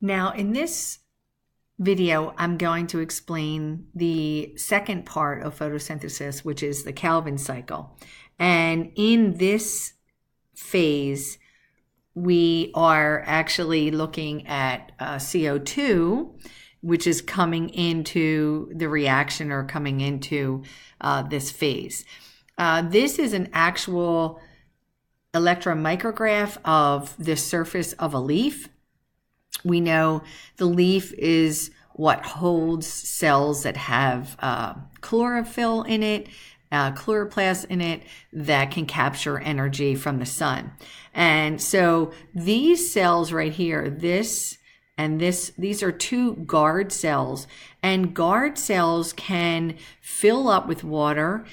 Now, in this video, I'm going to explain the second part of photosynthesis, which is the Calvin cycle. And in this phase, we are actually looking at CO2, which is coming into the reaction or coming into this phase. This is an actual electron micrograph of the surface of a leaf. We know the leaf is what holds cells that have chlorophyll in it, chloroplast in it, that can capture energy from the sun. And so these cells right here, this and this, these are two guard cells, and guard cells can fill up with water,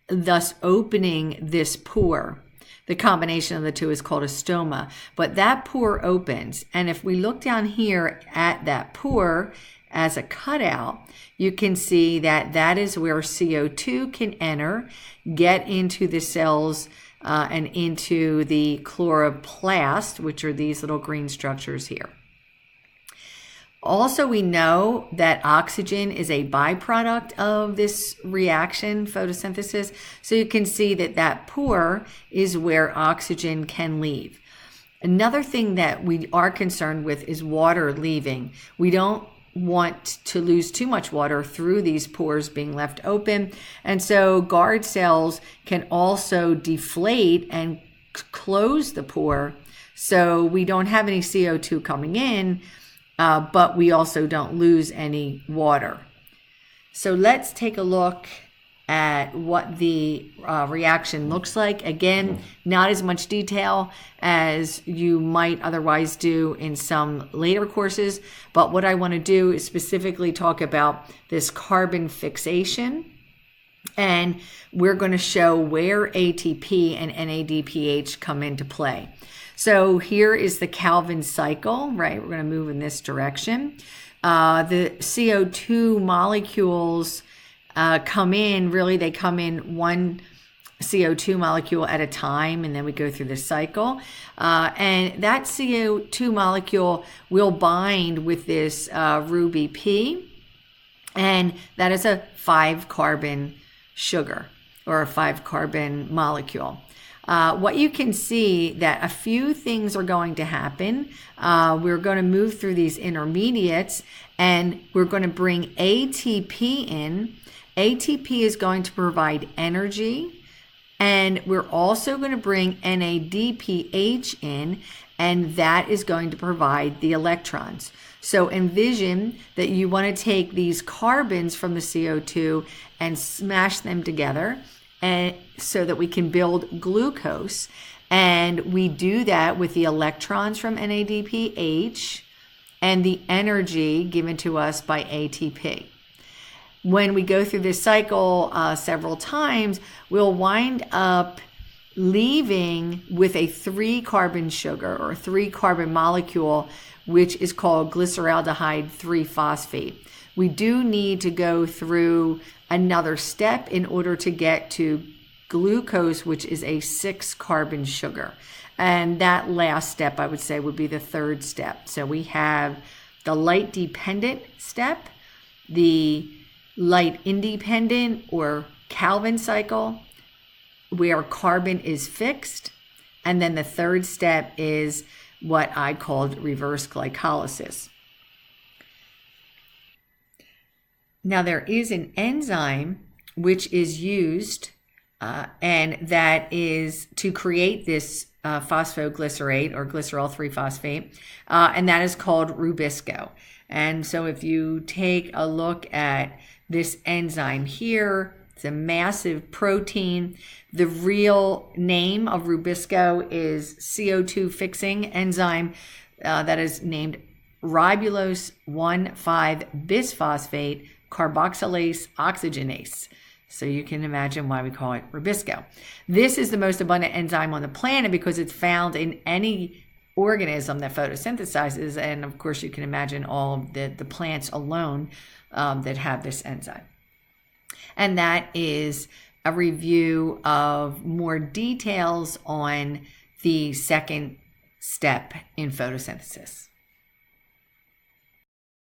thus opening this pore. The combination of the two is called a stoma, but that pore opens. And if we look down here at that pore as a cutout, you can see that that is where CO2 can enter, get into the cells and into the chloroplast, which are these little green structures here. Also, we know that oxygen is a byproduct of this reaction, photosynthesis. So you can see that that pore is where oxygen can leave. Another thing that we are concerned with is water leaving. We don't want to lose too much water through these pores being left open. And so guard cells can also deflate and close the pore, so we don't have any CO2 coming in, but we also don't lose any water. So let's take a look at what the reaction looks like. Again, not as much detail as you might otherwise do in some later courses, but what I want to do is specifically talk about this carbon fixation, and we're going to show where ATP and NADPH come into play. So here is the Calvin cycle, right? We're going to move in this direction. The CO2 molecules come in, really they come in one CO2 molecule at a time, and then we go through the cycle. And that CO2 molecule will bind with this Rubisco, and that is a 5-carbon sugar or a 5-carbon molecule. What you can see that a few things are going to happen. We're going to move through these intermediates, and we're going to bring ATP in. ATP is going to provide energy, and we're also going to bring NADPH in, and that is going to provide the electrons. So envision that you want to take these carbons from the CO2 and smash them together, and so that we can build glucose. And we do that with the electrons from NADPH and the energy given to us by ATP. When we go through this cycle several times, we'll wind up leaving with a 3-carbon sugar or 3-carbon molecule, which is called glyceraldehyde 3-phosphate. We do need to go through another step in order to get to glucose, which is a 6-carbon sugar. And that last step, I would say, would be the 3rd step. So we have the light dependent step, the light independent or Calvin cycle, where carbon is fixed. And then the 3rd step is what I called reverse glycolysis. Now, there is an enzyme which is used, and that is to create this phosphoglycerate or glycerol 3-phosphate, and that is called Rubisco. And so if you take a look at this enzyme here, it's a massive protein. The real name of Rubisco is CO2 fixing enzyme that is named ribulose 1,5-bisphosphate carboxylase oxygenase. So you can imagine why we call it Rubisco. This is the most abundant enzyme on the planet because it's found in any organism that photosynthesizes. And of course, you can imagine all of the plants alone that have this enzyme. And that is a review of more details on the second step in photosynthesis.